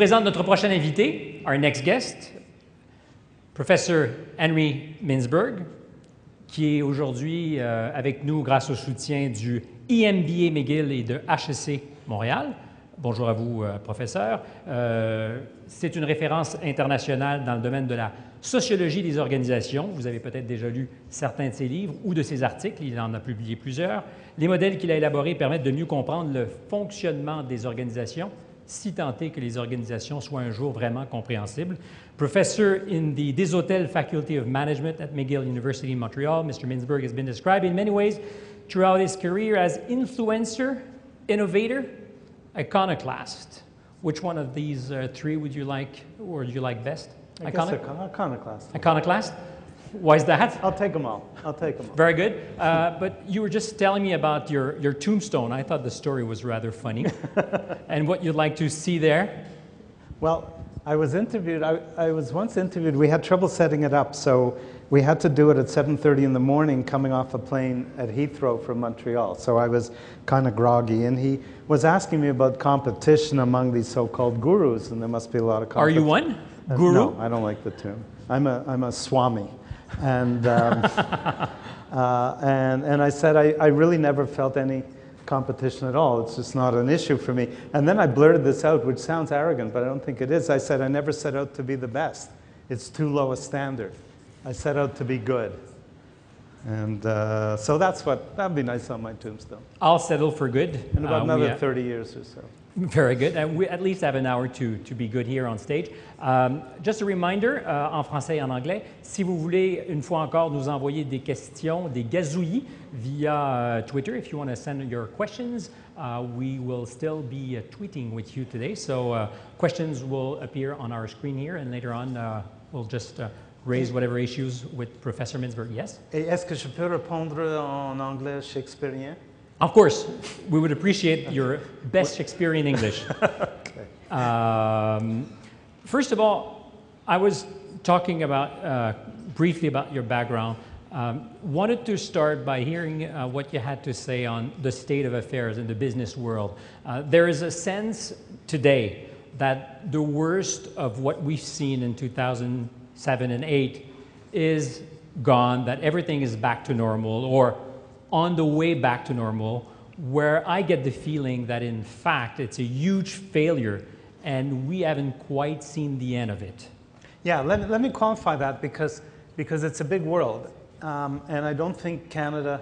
présente notre prochain invité, our next guest, Professor Henry Mintzberg, qui est aujourd'hui avec nous grâce au soutien du EMBA McGill et de HEC Montréal. Bonjour à vous, professeur. C'est une référence internationale dans le domaine de la sociologie des organisations. Vous avez peut-être déjà lu certains de ses livres ou de ses articles. Il en a publié plusieurs. Les modèles qu'il a élaborés permettent de mieux comprendre le fonctionnement des organisations, si tant est que les organisations soient un jour vraiment compréhensibles. Professor in the Desautels Faculty of Management at McGill University in Montreal, Mr. Mintzberg has been described in many ways throughout his career as influencer, innovator, iconoclast. Which one of these three would you like, or do you like best? Iconoclast. Iconoclast? Why is that? I'll take them all. I'll take them all. Very good. But you were just telling me about your tombstone. I thought the story was rather funny. And what you'd like to see there? Well, I was interviewed. I was once interviewed. We had trouble setting it up, so we had to do it at 7:30 in the morning coming off a plane at Heathrow from Montreal. So I was kind of groggy, and he was asking me about competition among these so-called gurus, and there must be a lot of competition. Are you one? Guru? No, I don't like the term. I'm a swami. And, and I said, I really never felt any competition at all. It's just not an issue for me. And then I blurted this out, which sounds arrogant, but I don't think it is. I said, I never set out to be the best. It's too low a standard. I set out to be good. And so that'd be nice on my tombstone. I'll settle for good. In about another 30 years or so. Very good. And we at least have an hour to be good here on stage. Just a reminder, en français et en anglais, si vous voulez une fois encore nous envoyer des questions, des gazouillis via Twitter, if you want to send your questions, we will still be tweeting with you today. So questions will appear on our screen here, and later on we'll just raise whatever issues with Professor Mintzberg. Yes? Et est-ce que je peux répondre en anglais shakespearien? Of course, we would appreciate your best Shakespearean English. Okay. First of all, I was talking about briefly about your background. Wanted to start by hearing what you had to say on the state of affairs in the business world. There is a sense today that the worst of what we've seen in 2007 and 2008 is gone, that everything is back to normal, or on the way back to normal, where I get the feeling that in fact it's a huge failure and we haven't quite seen the end of it. Yeah, let me qualify that because it's a big world, and I don't think Canada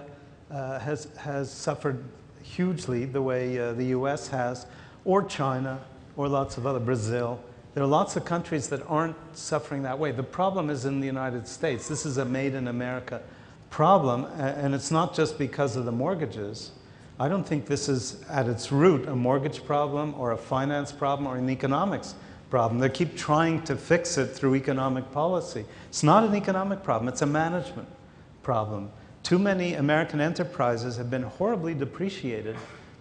has suffered hugely the way the US has, or China, or lots of other, Brazil. There are lots of countries that aren't suffering that way. The problem is in the United States. This is a made in America problem, and it's not just because of the mortgages. I don't think this is at its root a mortgage problem or a finance problem or an economics problem. They keep trying to fix it through economic policy. It's not an economic problem, it's a management problem. Too many American enterprises have been horribly depreciated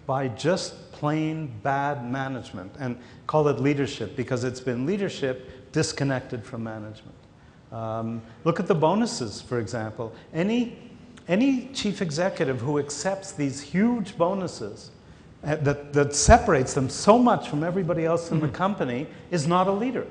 by just plain bad management, and call it leadership because it's been leadership disconnected from management. Look at the bonuses, for example. Any chief executive who accepts these huge bonuses that separates them so much from everybody else in the company is not a leader.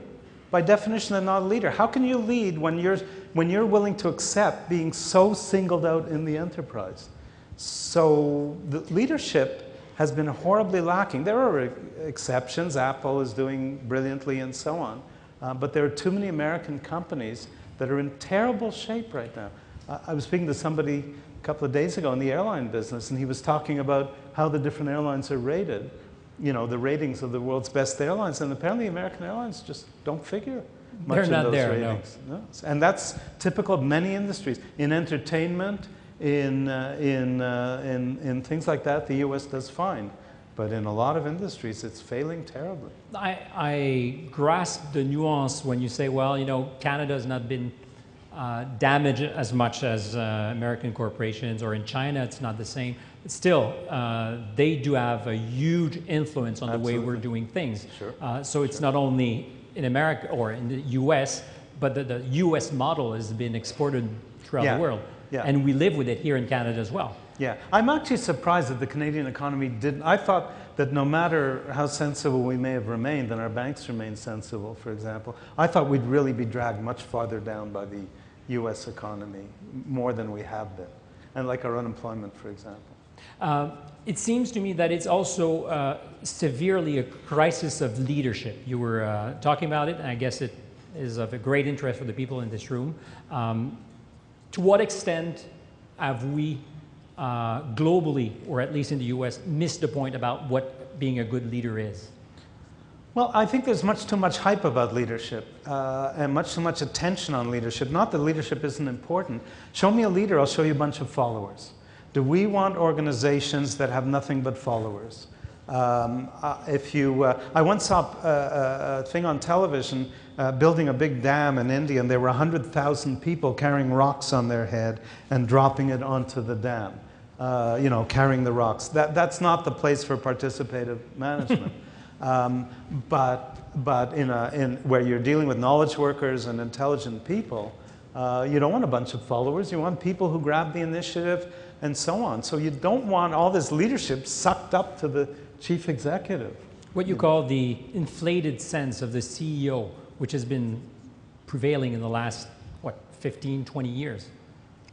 By definition, they're not a leader. How can you lead when you're willing to accept being so singled out in the enterprise? So the leadership has been horribly lacking. There are exceptions. Apple is doing brilliantly and so on. But there are too many American companies that are in terrible shape right now. I was speaking to somebody a couple of days ago in the airline business, and he was talking about how the different airlines are rated, you know, the ratings of the world's best airlines, and apparently American Airlines just don't figure much in those ratings. No. And that's typical of many industries. In entertainment, in things like that, the US does fine. But in a lot of industries, it's failing terribly. I grasp the nuance when you say, well, you know, Canada has not been damaged as much as American corporations, or in China, it's not the same. But still, they do have a huge influence on the way we're doing things. Sure. So it's not only in America or in the US, but the US model has been exported throughout the world. Yeah. And we live with it here in Canada as well. Yeah, I'm actually surprised that the Canadian economy didn't. I thought that no matter how sensible we may have remained, and our banks remain sensible, for example, I thought we'd really be dragged much farther down by the US economy, more than we have been. And like our unemployment, for example. It seems to me that it's also severely a crisis of leadership. You were talking about it, and I guess it is of a great interest for the people in this room. To what extent have we globally, or at least in the US, missed the point about what being a good leader is? Well, I think there's much too much hype about leadership and much too much attention on leadership. Not that leadership isn't important. Show me a leader, I'll show you a bunch of followers. Do we want organizations that have nothing but followers? I once saw a thing on television building a big dam in India, and there were 100,000 people carrying rocks on their head and dropping it onto the dam. Carrying the rocks. That's not the place for participative management. But in where you're dealing with knowledge workers and intelligent people, you don't want a bunch of followers. You want people who grab the initiative and so on. So you don't want all this leadership sucked up to the chief executive. What you call the inflated sense of the CEO, which has been prevailing in the last, 15, 20 years?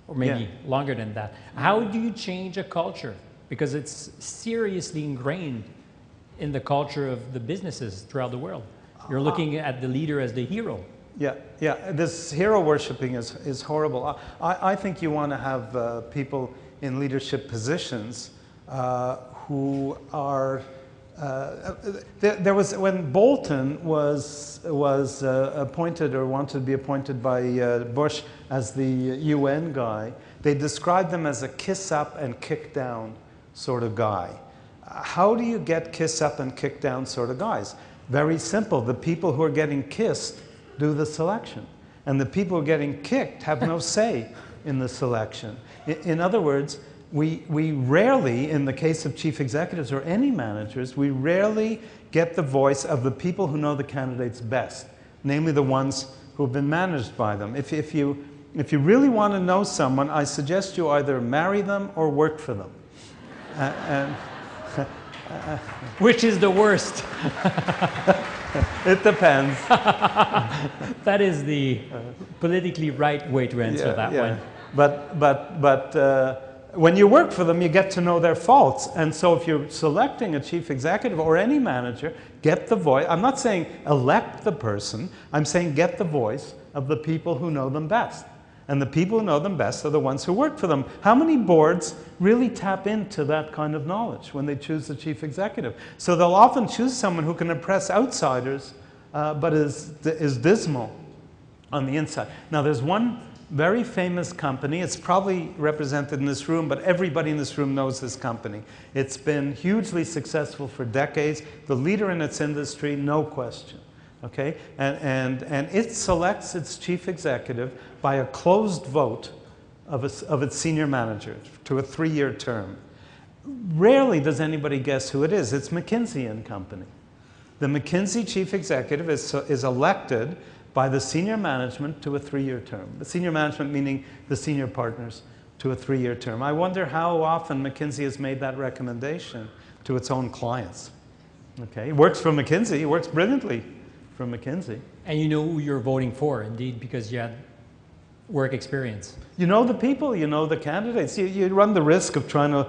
Or maybe longer than that. How do you change a culture? Because it's seriously ingrained in the culture of the businesses throughout the world. You're looking at the leader as the hero. Yeah. This hero worshipping is horrible. I think you want to have people in leadership positions who are. There was when Bolton was appointed or wanted to be appointed by Bush as the UN guy. They described him as a kiss up and kick down sort of guy. How do you get kiss up and kick down sort of guys? Very simple. The people who are getting kissed do the selection, and the people who are getting kicked have no say in the selection. In other words, we rarely, in the case of chief executives or any managers, we rarely get the voice of the people who know the candidates best, namely the ones who have been managed by them. If you really want to know someone, I suggest you either marry them or work for them. Which is the worst? It depends. That is the politically right way to answer that one. But when you work for them, you get to know their faults. And so if you're selecting a chief executive or any manager, get the voice. I'm not saying elect the person. I'm saying get the voice of the people who know them best. And the people who know them best are the ones who work for them. How many boards really tap into that kind of knowledge when they choose the chief executive? So they'll often choose someone who can impress outsiders, but is dismal on the inside. Now, there's one very famous company. It's probably represented in this room, but everybody in this room knows this company. It's been hugely successful for decades. The leader in its industry, no question. Okay, and it selects its chief executive by a closed vote of its senior manager to a 3-year term. Rarely does anybody guess who it is. It's McKinsey and Company. The McKinsey chief executive is elected by the senior management to a 3-year term. The senior management meaning the senior partners to a 3-year term. I wonder how often McKinsey has made that recommendation to its own clients. Okay, it works for McKinsey. It works brilliantly from McKinsey. And you know who you're voting for, indeed, because you had work experience. You know the people, you know the candidates. You run the risk of trying to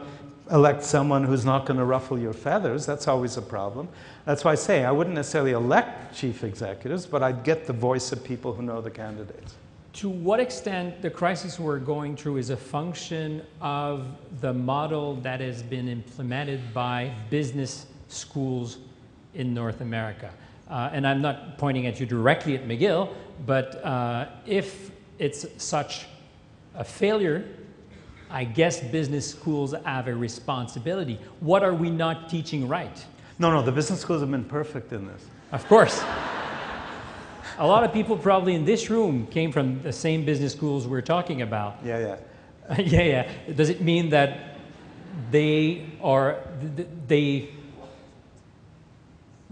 elect someone who's not going to ruffle your feathers. That's always a problem. That's why I say I wouldn't necessarily elect chief executives, but I'd get the voice of people who know the candidates. To what extent the crisis we're going through is a function of the model that has been implemented by business schools in North America? And I'm not pointing at you directly at McGill, but if it's such a failure, I guess business schools have a responsibility. What are we not teaching right? No, the business schools have been perfect in this. Of course. A lot of people probably in this room came from the same business schools we're talking about. Yeah. Yeah. Does it mean that they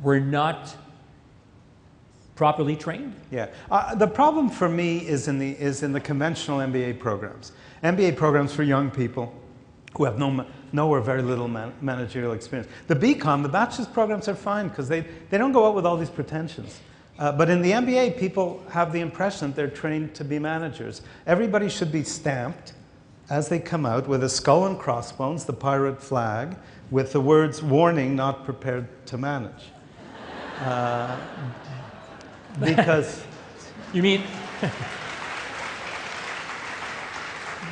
were not properly trained? Yeah. The problem for me is in the conventional MBA programs. MBA programs for young people who have no or very little managerial experience. The BCom, the bachelor's programs are fine because they don't go out with all these pretensions. But in the MBA, people have the impression that they're trained to be managers. Everybody should be stamped as they come out with a skull and crossbones, the pirate flag, with the words, "Warning, not prepared to manage." Because... You mean...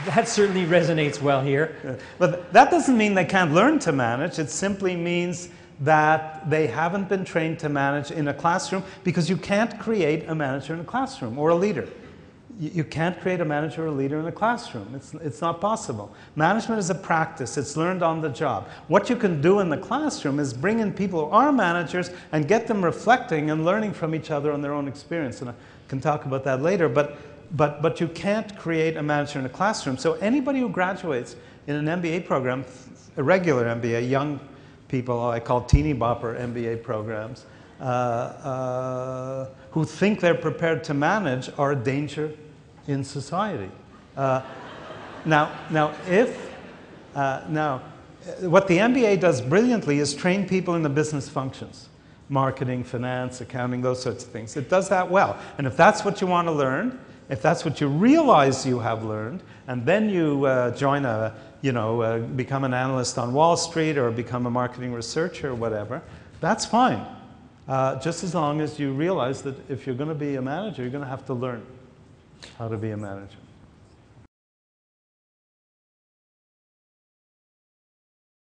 That certainly resonates well here. But that doesn't mean they can't learn to manage. It simply means that they haven't been trained to manage in a classroom, because you can't create a manager in a classroom or a leader. You can't create a manager or a leader in a classroom. It's not possible. Management is a practice. It's learned on the job. What you can do in the classroom is bring in people who are managers and get them reflecting and learning from each other on their own experience. And I can talk about that later. But you can't create a manager in a classroom. So anybody who graduates in an MBA program, a regular MBA, young people, I call teeny bopper MBA programs, who think they're prepared to manage are a danger in society. Now, what the MBA does brilliantly is train people in the business functions. Marketing, finance, accounting, those sorts of things. It does that well. And if that's what you want to learn, if that's what you realize you have learned, and then you join become an analyst on Wall Street or become a marketing researcher or whatever, that's fine. Just as long as you realize that if you're going to be a manager, you're going to have to learn how to be a manager.